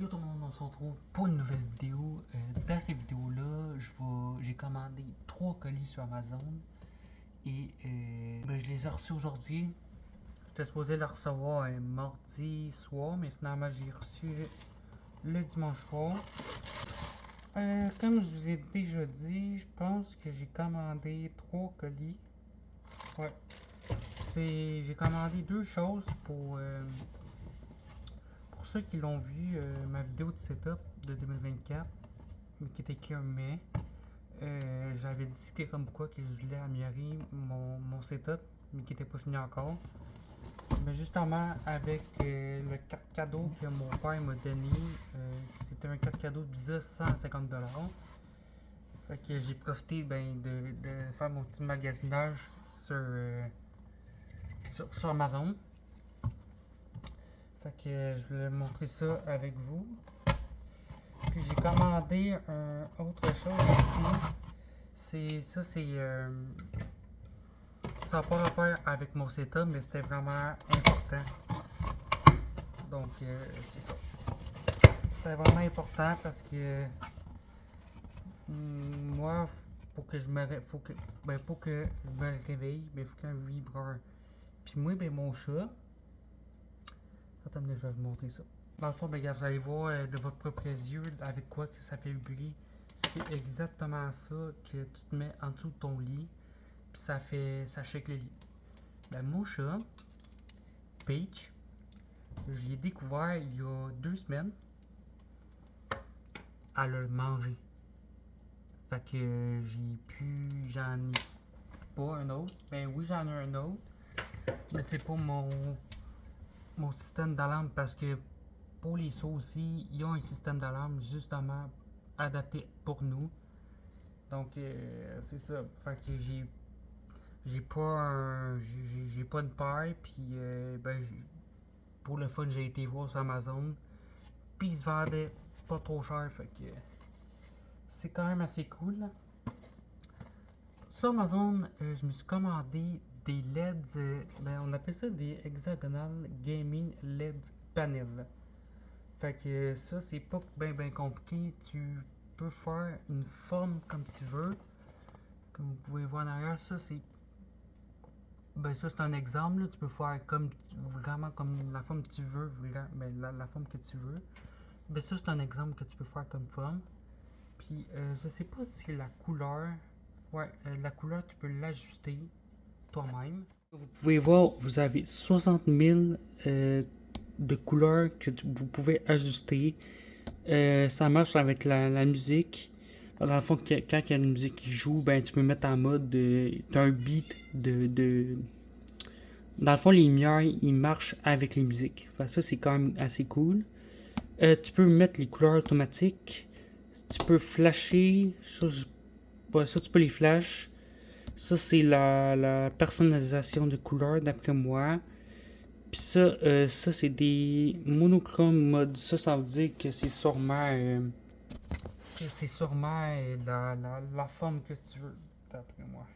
Yo tout le monde, on se retrouve pour une nouvelle vidéo. Dans cette vidéo-là, j'ai commandé 3 colis sur Amazon et je les ai reçus aujourd'hui. J'étais supposé les recevoir un mardi soir, mais finalement j'ai reçu le dimanche soir. Comme je vous ai déjà dit, je pense que j'ai commandé 3 colis. Ouais, j'ai commandé deux choses pour ceux qui l'ont vu, ma vidéo de setup de 2024, mais qui était écrit un mai, j'avais dit que comme quoi que je voulais améliorer mon setup, mais qui n'était pas fini encore. Mais justement, avec le carte cadeau que mon père m'a donné, c'était un carte cadeau de 150$. Fait que j'ai profité de faire mon petit magasinage sur Amazon. Fait que je voulais montrer ça avec vous. Puis j'ai commandé autre chose aussi. Ça n'a pas rapport avec mon setup, mais c'était vraiment important. Donc c'est ça. C'était vraiment important parce que moi, pour que je me réveille, il faut qu'un vibreur. Puis moi, mon chat. Attendez, je vais vous montrer ça. Dans le fond, regarde, vous allez voir de votre propre yeux avec quoi que ça fait vibrer. C'est exactement ça que tu te mets en dessous de ton lit, puis ça shake le lit. Mon chat, Peach, je l'ai découvert il y a 2 semaines. Elle a mangé. Fait que j'en ai pas un autre. Ben oui, j'en ai un autre, mais c'est pas mon système d'alarme parce que pour les sauts aussi, ils ont un système d'alarme justement adapté pour nous. Donc c'est ça. Fait que j'ai pas de paire. Puis pour le fun, j'ai été voir sur Amazon. Puis ils se vendaient pas trop cher. Fait que c'est quand même assez cool. Sur Amazon, je me suis commandé des LEDs. On appelle ça des Hexagonal Gaming LED Panel. Fait que ça, c'est pas bien compliqué. Tu peux faire une forme comme tu veux. Comme vous pouvez voir en arrière, ça c'est un exemple. Là. Tu peux faire vraiment comme la forme que tu veux. La forme que tu veux. Ça, c'est un exemple que tu peux faire comme forme. Puis, je sais pas si la couleur. Ouais, la couleur, tu peux l'ajuster toi-même. Vous pouvez voir, vous avez 60 000 de couleurs que vous pouvez ajuster. Ça marche avec la musique. Dans le fond, quand il y a une musique qui joue, tu peux mettre en mode t'as un beat de. Dans le fond, les lumières, ils marchent avec les musiques. Enfin, ça, c'est quand même assez cool. Tu peux mettre les couleurs automatiques. Tu peux flasher. Ça, tu peux les flash. Ça, c'est la personnalisation de couleurs, d'après moi. Puis ça c'est des monochromes mode. Ça veut dire que c'est sûrement la forme que tu veux, d'après moi.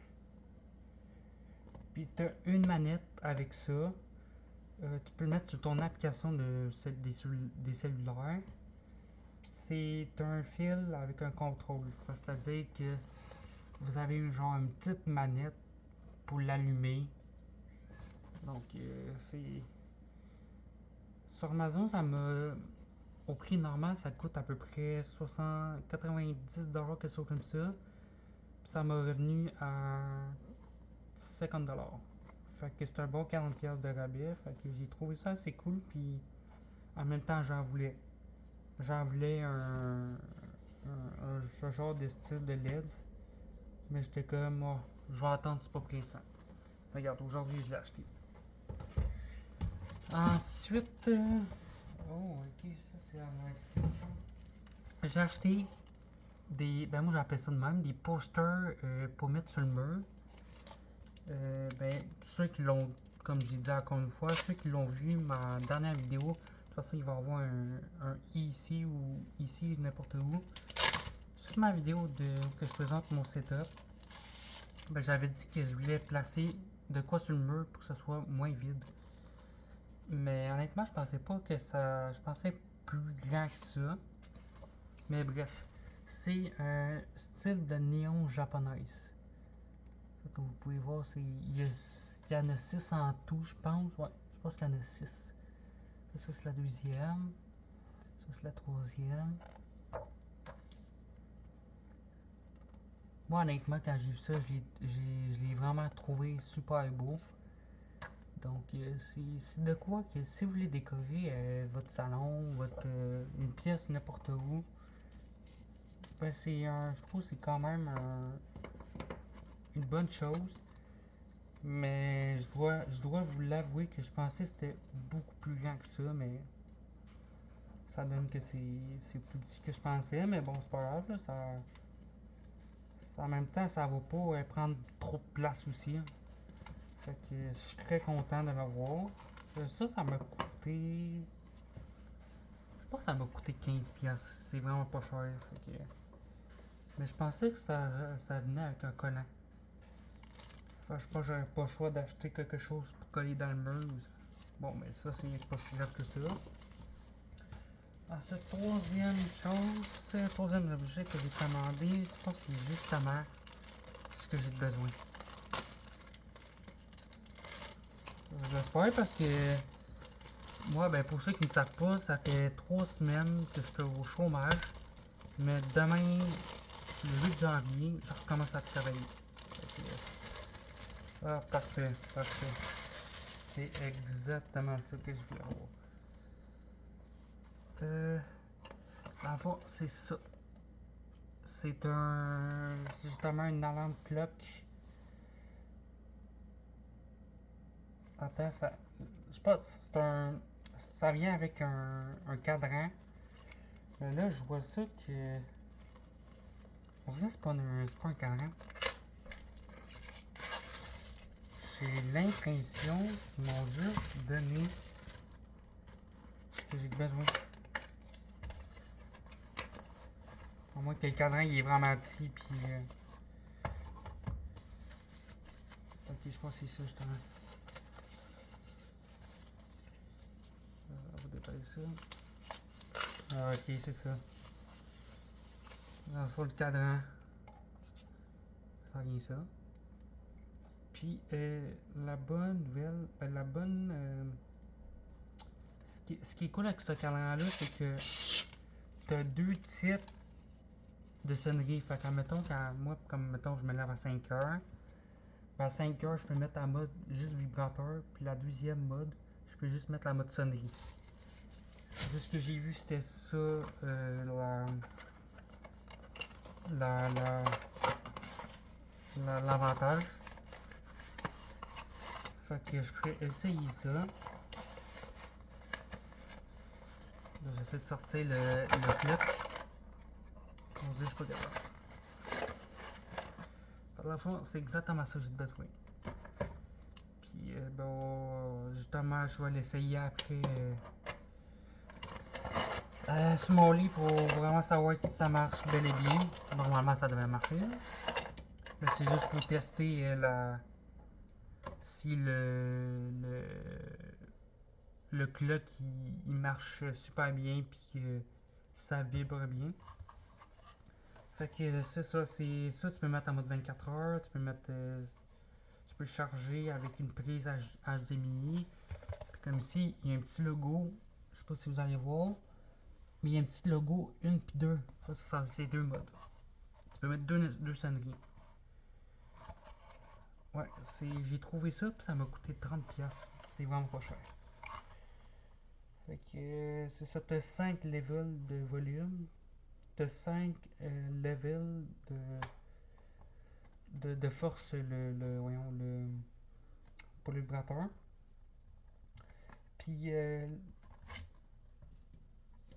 Puis tu as une manette avec ça. Tu peux le mettre sur ton application des cellulaires. Puis c'est un fil avec un contrôle. C'est-à-dire que vous avez genre une petite manette pour l'allumer. Donc c'est. Sur Amazon, au prix normal, ça coûte à peu près 90$, quelque chose comme ça. Puis ça m'a revenu à 50$. Fait que c'est un bon 40$ de rabais. Fait que j'ai trouvé ça assez cool. Puis en même temps, j'en voulais. J'en voulais ce genre de style de LEDs. Mais j'étais comme, oh, je vais attendre, c'est pas pressant. Regarde, aujourd'hui, je l'ai acheté. Ensuite, oh, ok, ça c'est j'ai acheté moi j'appelle ça de même, des posters pour mettre sur le mur. Ceux qui l'ont, comme j'ai dit encore une fois, ceux qui l'ont vu ma dernière vidéo, de toute façon il va y avoir un ici ou ici, n'importe où. Sur ma vidéo que je présente mon setup, j'avais dit que je voulais placer de quoi sur le mur pour que ce soit moins vide. Mais honnêtement, je pensais plus grand que ça. Mais bref, c'est un style de néon japonaise. Comme vous pouvez voir, il y en a 6 en tout, je pense. Ouais, je pense qu'il y en a 6. Ça, c'est la deuxième. Ça, c'est la troisième. Moi, honnêtement, quand j'ai vu ça, je l'ai vraiment trouvé super beau. Donc, c'est de quoi que si vous voulez décorer votre salon, une pièce n'importe où, ben je trouve que c'est quand même une bonne chose. Mais je dois vous l'avouer que je pensais que c'était beaucoup plus grand que ça, mais ça donne que c'est plus petit que je pensais. Mais bon, c'est pas grave, là, en même temps, ça va pas prendre trop de place aussi. Hein. Fait que je suis très content de l'avoir. Ça m'a coûté. Je pense que ça m'a coûté 15$. C'est vraiment pas cher. Fait que... Mais je pensais que ça venait avec un collant. Enfin, je pense que j'avais pas le choix d'acheter quelque chose pour coller dans le mur. Bon, mais ça, c'est pas si grave que ça. Ensuite, troisième objet que j'ai commandé, je pense que c'est justement ce que j'ai besoin. J'espère parce que moi, ben pour ceux qui ne savent pas, ça fait 3 semaines que je suis au chômage. Mais demain, le 8 janvier, je recommence à travailler. Ah, parfait, parfait. C'est exactement ça que je voulais avoir. Dans le fond, c'est ça. C'est justement une alarme clock. Attends, je sais pas, ça vient avec un cadran. Mais là, je vois ça que. En vrai, c'est pas un cadran. J'ai l'impression qu'ils m'ont juste donné ce que j'ai besoin. À moins que le cadran il est vraiment petit, puis. Ok, je pense que c'est ça justement. On va dépaller ça. Ah, ok, c'est ça. Dans le fond, le cadran. Ça vient ça. Puis la bonne nouvelle, ce qui est cool avec ce cadran-là, c'est que tu as 2 types de sonnerie. Fait que, mettons, moi, comme mettons, je me lève à 5 heures, ben à 5 heures, je peux mettre en mode juste vibrateur. Puis la deuxième mode, je peux juste mettre la mode sonnerie. De ce que j'ai vu, c'était ça, l'avantage. Fait que je pourrais essayer ça. Là, j'essaie de sortir le clutch. Mon dieu, je suis pas capable. Par la fin, c'est exactement ça que j'ai besoin. Puis, bon, justement, je vais l'essayer après sur mon lit pour vraiment savoir si ça marche bel et bien. Normalement, ça devrait marcher. Là, c'est juste pour tester si le clock il marche super bien puis que ça vibre bien. Fait que c'est ça, tu peux mettre en mode 24 heures, tu peux le charger avec une prise HDMI. Puis comme ici, il y a un petit logo, je sais pas si vous allez voir, mais il y a un petit logo 1 puis 2. Ça c'est 2 modes. Tu peux mettre deux sonneries. Ouais, j'ai trouvé ça puis ça m'a coûté 30$. C'est vraiment pas cher. Fait que c'est ça, t'as 5 levels de volume. T'as 5 levels de force pour le vibrateur. Puis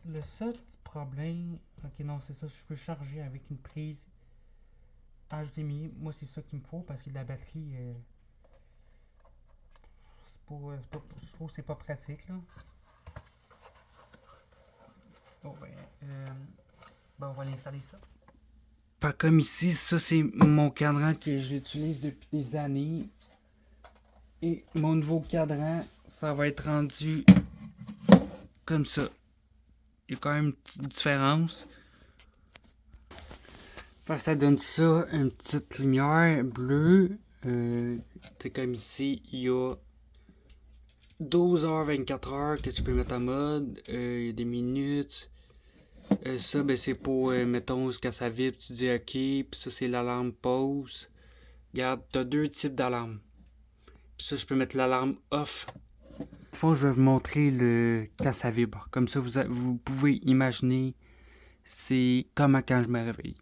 le seul petit problème, ok non c'est ça, je peux charger avec une prise HDMI. Moi c'est ça qu'il me faut parce que la batterie, je trouve que c'est pas pratique là. Bon ben on va l'installer ça. Pas comme ici, ça c'est mon cadran que j'utilise depuis des années. Et mon nouveau cadran, ça va être rendu comme ça. il y a quand même une petite différence. Enfin, ça donne ça, une petite lumière bleue. C'est comme ici, il y a 12h, 24h que tu peux mettre en mode. Il y a des minutes. Ça, ben, c'est pour, mettons, quand ça vibre, tu dis OK. Puis ça, c'est l'alarme pause. Regarde, t'as deux types d'alarmes. Puis ça, je peux mettre l'alarme off. Au fond, je vais vous montrer le quand ça vibre. Comme ça, vous pouvez imaginer c'est comment quand je me réveille.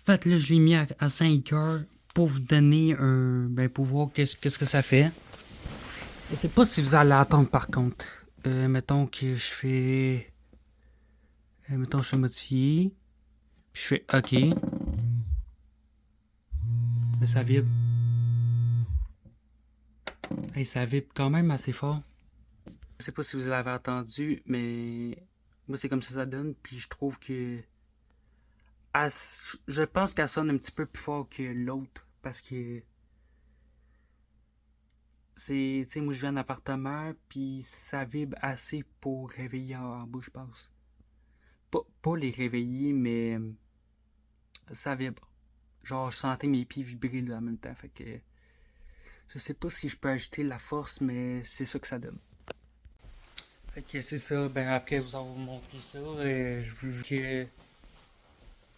En fait, là, je l'ai mis à 5h pour vous donner un... Ben, pour voir qu'est-ce que ça fait. Je sais pas si vous allez attendre, par contre. Mettons que je fais... mettons que je fais modifier. Puis je fais OK. Mais ça vibre. Hey, ça vibre quand même assez fort. Je sais pas si vous l'avez entendu, mais... Moi, c'est comme ça donne. Puis je trouve que... Je pense qu'elle sonne un petit peu plus fort que l'autre. Parce que... Tu sais, moi je vis en appartement, puis ça vibre assez pour réveiller en bas, je pense. Pas les réveiller, mais ça vibre. Genre, je sentais mes pieds vibrer là en même temps. Fait que je sais pas si je peux ajouter la force, mais c'est ça que ça donne. Fait que c'est ça. Ben après vous avoir montré ça, je veux que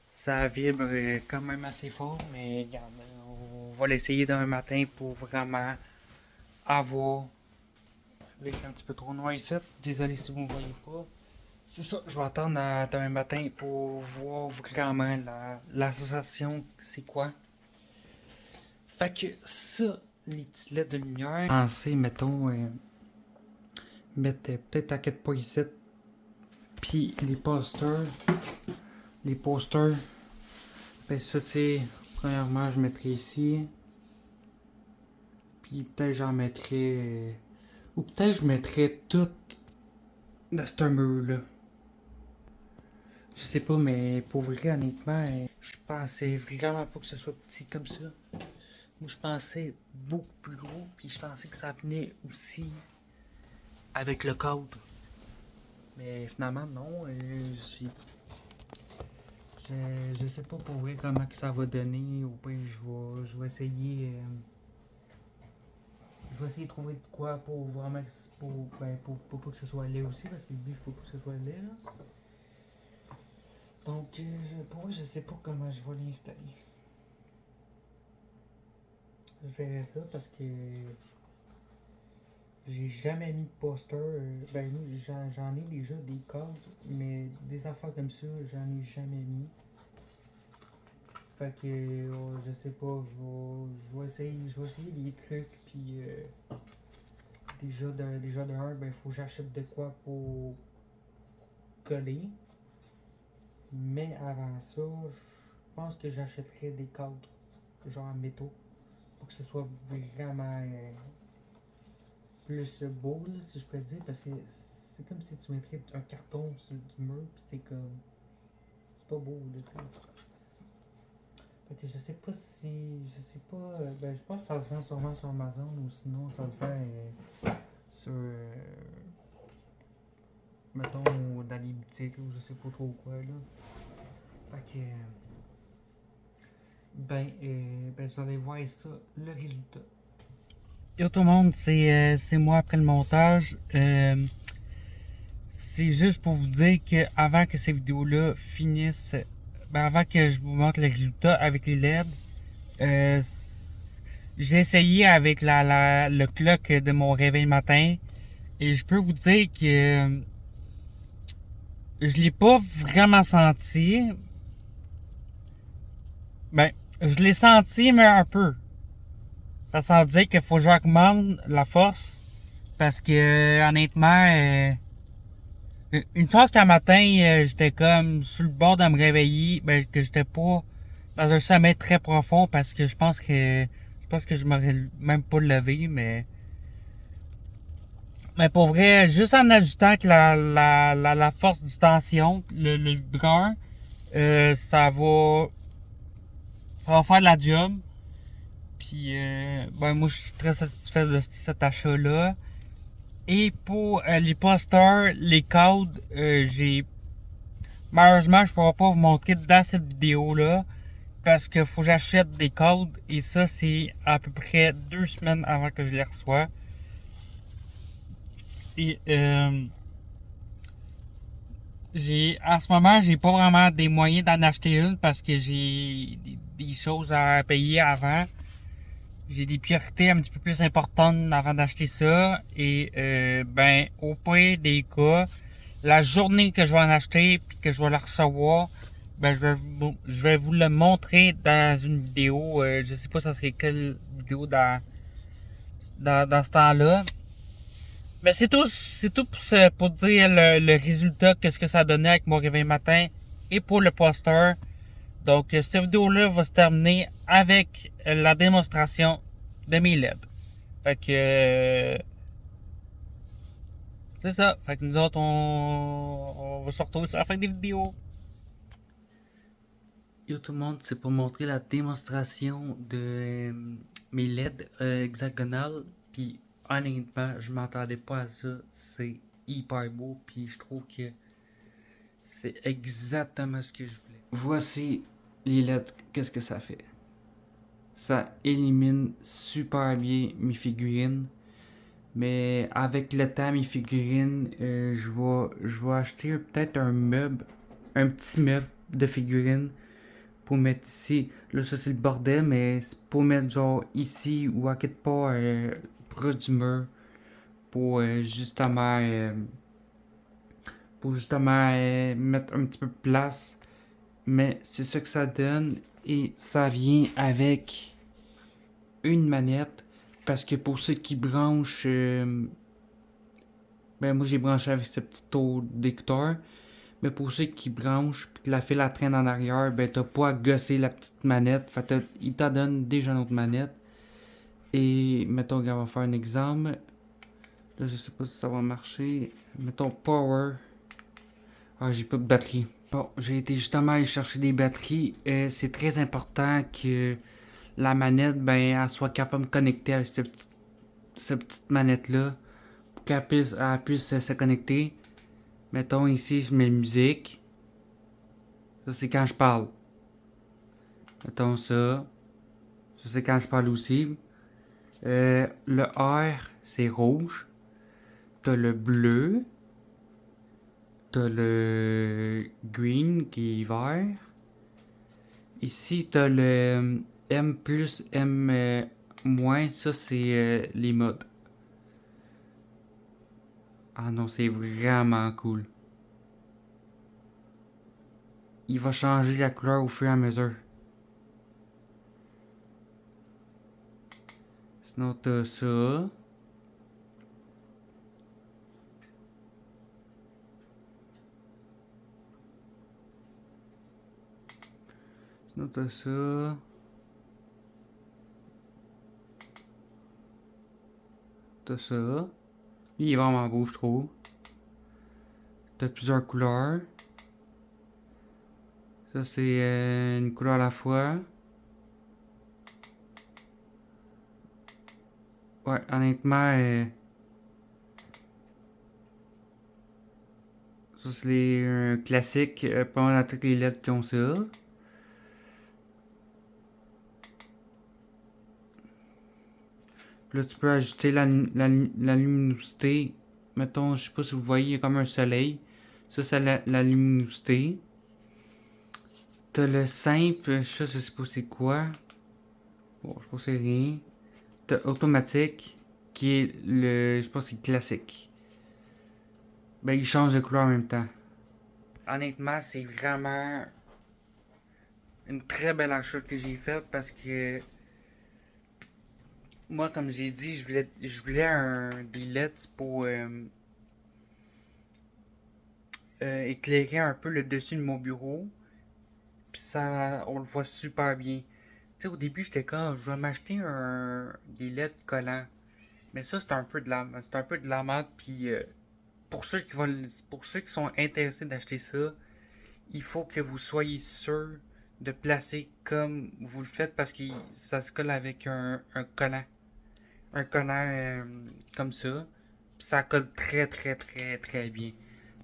ça vibre quand même assez fort, mais regarde, on va l'essayer demain matin pour vraiment avoir. Là, il est un petit peu trop noir ici. Désolé si vous ne voyez pas. C'est ça, je vais attendre à demain matin pour voir vraiment la sensation, c'est quoi. Fait que ça, les petits LED de lumière. Pensez, mettons, mettre peut-être à 4 points ici. Puis les posters. Ben ça, tu sais, premièrement, je mettrai ici. Puis peut-être j'en mettrai. Ou peut-être je mettrais tout dans ce mur-là. Je sais pas, mais pour vrai, honnêtement, je pensais vraiment pas que ce soit petit comme ça. Moi, je pensais beaucoup plus gros, puis je pensais que ça venait aussi avec le code. Mais finalement, non. Je sais pas pour vrai comment que ça va donner. Au pire, je vais essayer. Je vais essayer de trouver de quoi pour vraiment. Pour pas que ce soit laid aussi, parce que le but, il faut pas que ce soit laid, là. Donc, pour moi, je sais pas comment je vais l'installer. Je verrai ça parce que j'ai jamais mis de poster. Ben, j'en ai déjà des cadres, mais des affaires comme ça, j'en ai jamais mis. Fait que, je sais pas, je vais essayer des trucs, puis déjà de un, ben, faut que j'achète de quoi pour coller. Mais avant ça, je pense que j'achèterais des cadres, genre en métaux, pour que ce soit vraiment plus beau, là, si je peux dire, parce que c'est comme si tu mettrais un carton sur du mur, pis c'est comme. C'est pas beau, là, tu sais. Fait que je sais pas si. Je sais pas. Ben, je pense que ça se vend sûrement sur Amazon, ou sinon ça se vend sur. Mettons, dans les boutiques, ou je sais pas trop quoi, là. Fait que. Ben, vous allez voir ça, le résultat. Yo tout le monde, c'est moi après le montage. C'est juste pour vous dire que avant que ces vidéos-là finissent, ben avant que je vous montre le résultat avec les LED, j'ai essayé avec le clock de mon réveil le matin et je peux vous dire que je l'ai pas vraiment senti. Ben, je l'ai senti mais un peu. Ça veut dire qu'il faut que j'augmente la force parce que honnêtement une chose qu'un matin, j'étais comme sur le bord de me réveiller, ben que j'étais pas dans un sommeil très profond parce que je pense que je m'aurais même pas levé, mais pour vrai, juste en ajoutant que la force du tension, le brun, ça va faire de la job. Puis ben moi je suis très satisfait de cet achat là. Et pour les posters, les codes, j'ai... Malheureusement, je ne pourrai pas vous montrer dans cette vidéo-là parce qu'il faut que j'achète des codes et ça, c'est à peu près 2 semaines avant que je les reçois. Et en ce moment, j'ai pas vraiment des moyens d'en acheter une parce que j'ai des choses à payer avant. J'ai des priorités un petit peu plus importantes avant d'acheter ça. Et ben, au pire des cas, la journée que je vais en acheter puis que je vais la recevoir, ben je vais vous le montrer dans une vidéo. Je sais pas ça serait quelle vidéo dans ce temps-là. Mais c'est tout pour dire le résultat, qu'est-ce que ça a donné avec mon réveil matin et pour le poster. Donc, cette vidéo-là va se terminer avec la démonstration de mes LED. Fait que, c'est ça. Fait que nous autres, on va se retrouver sur la fin des vidéos. Yo tout le monde, c'est pour montrer la démonstration de mes LED hexagonales. Puis honnêtement, je m'attendais pas à ça. C'est hyper beau. Puis je trouve que c'est exactement ce que je voulais. Voici les LED, qu'est-ce que ça fait. Ça élimine super bien mes figurines. Mais avec le temps, mes figurines, je vais acheter peut-être un petit meuble de figurines pour mettre ici. Là, ça c'est le bordel, mais c'est pour mettre genre ici ou à quelque part proche du mur pour justement mettre un petit peu de place. Mais c'est ça que ça donne et ça vient avec une manette parce que pour ceux qui branchent, ben moi j'ai branché avec ce petit taux d'écouteur. Mais pour ceux qui branchent et que la file à traîne en arrière, ben t'as pas à gosser la petite manette. Fait il t'en donne déjà une autre manette. Et mettons qu'on va faire un exemple. Là je sais pas si ça va marcher. Mettons power. Ah j'ai pas de batterie. Bon, j'ai été justement aller chercher des batteries. C'est très important que la manette, ben, elle soit capable de connecter avec cette petite manette là. Pour elle puisse se connecter. Mettons ici, je mets musique. Ça, c'est quand je parle. Mettons ça. Ça, c'est quand je parle aussi. Le R, c'est rouge. T'as le bleu. T'as le green qui est vert. Ici, t'as le M plus, M moins. Ça, c'est les modes. Ah non, c'est vraiment cool. Il va changer la couleur au fur et à mesure. Sinon, t'as ça. Sinon, t'as ça. T'as ça. Lui, il est vraiment beau, je trouve. T'as plusieurs couleurs. Ça, c'est une couleur à la fois. Ouais, honnêtement, ça, c'est les classiques. Pas mal à toutes les lettres qui ont ça. Puis là, tu peux ajouter la luminosité. Mettons, je sais pas si vous voyez, il y a comme un soleil. Ça, c'est la luminosité. T'as le simple, ça, je sais pas c'est quoi. Bon, je pense que c'est rien. T'as automatique, qui est je pense que c'est classique. Ben, il change de couleur en même temps. Honnêtement, c'est vraiment une très belle achat que j'ai faite parce que moi, comme j'ai dit, je voulais des LED pour éclairer un peu le dessus de mon bureau. Puis ça, on le voit super bien. Tu sais, au début, j'étais comme, je vais m'acheter des LED collants. Mais ça, c'est un peu de la merde. Puis pour ceux qui sont intéressés d'acheter ça, il faut que vous soyez sûr de placer comme vous le faites parce que ça se colle avec un collant. Un collant comme ça. Puis ça colle très très très très bien.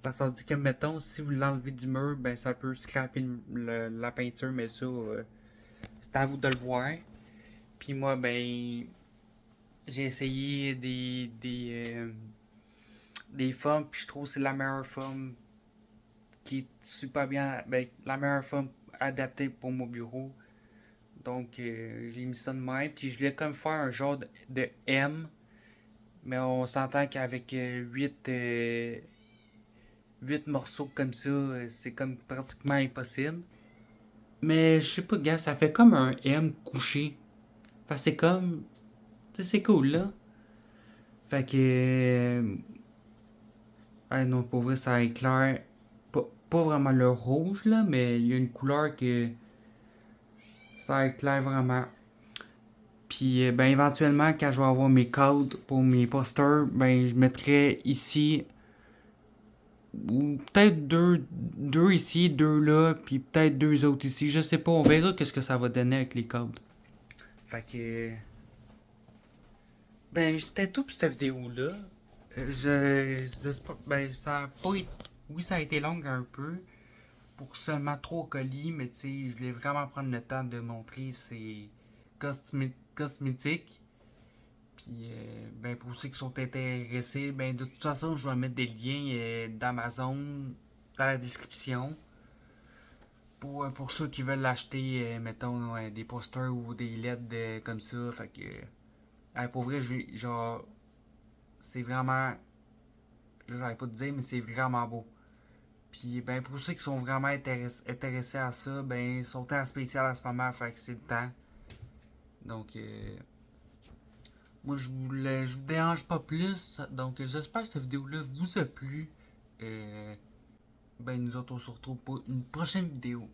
Parce qu'on dit que, mettons, si vous l'enlevez du mur, ben ça peut scraper la peinture, mais ça, c'est à vous de le voir. Puis moi, ben, j'ai essayé des formes, puis je trouve que c'est la meilleure forme qui est super bien, ben, la meilleure forme adaptée pour mon bureau. Donc, j'ai mis ça de même. Puis je voulais comme faire un genre de M, mais on s'entend qu'avec 8 morceaux comme ça, c'est comme pratiquement impossible. Mais je sais pas, gars, ça fait comme un M couché. Fait que c'est comme. Tu sais, c'est cool là. Fait que. Ah non, pour vrai, ça éclaire. Pas vraiment le rouge là, mais il y a une couleur que. Ça éclaire vraiment. Puis, ben, éventuellement, quand je vais avoir mes codes pour mes posters, ben, je mettrai ici. Ou peut-être deux ici, deux là, puis peut-être deux autres ici. Je sais pas, on verra qu'est-ce que ça va donner avec les codes. Fait que. Ben, c'était tout pour cette vidéo-là. J'espère. Ben, ça a pas été. Oui, ça a été long un peu. Pour seulement 3 colis, mais tu sais, je voulais vraiment prendre le temps de montrer ces cosmétiques. Puis, ben, pour ceux qui sont intéressés, ben, de toute façon, je vais mettre des liens d'Amazon dans la description. Pour ceux qui veulent l'acheter, mettons, des posters ou des LED comme ça. Fait que, pour vrai, genre, c'est vraiment. Là, j'arrête pas de dire, mais c'est vraiment beau. Puis, ben, pour ceux qui sont vraiment intéressés à ça, ben, ils sont en spécial à ce moment, fait que c'est le temps. Donc, moi, je vous dérange pas plus. Donc, j'espère que cette vidéo-là vous a plu. Ben, nous autres, on se retrouve pour une prochaine vidéo.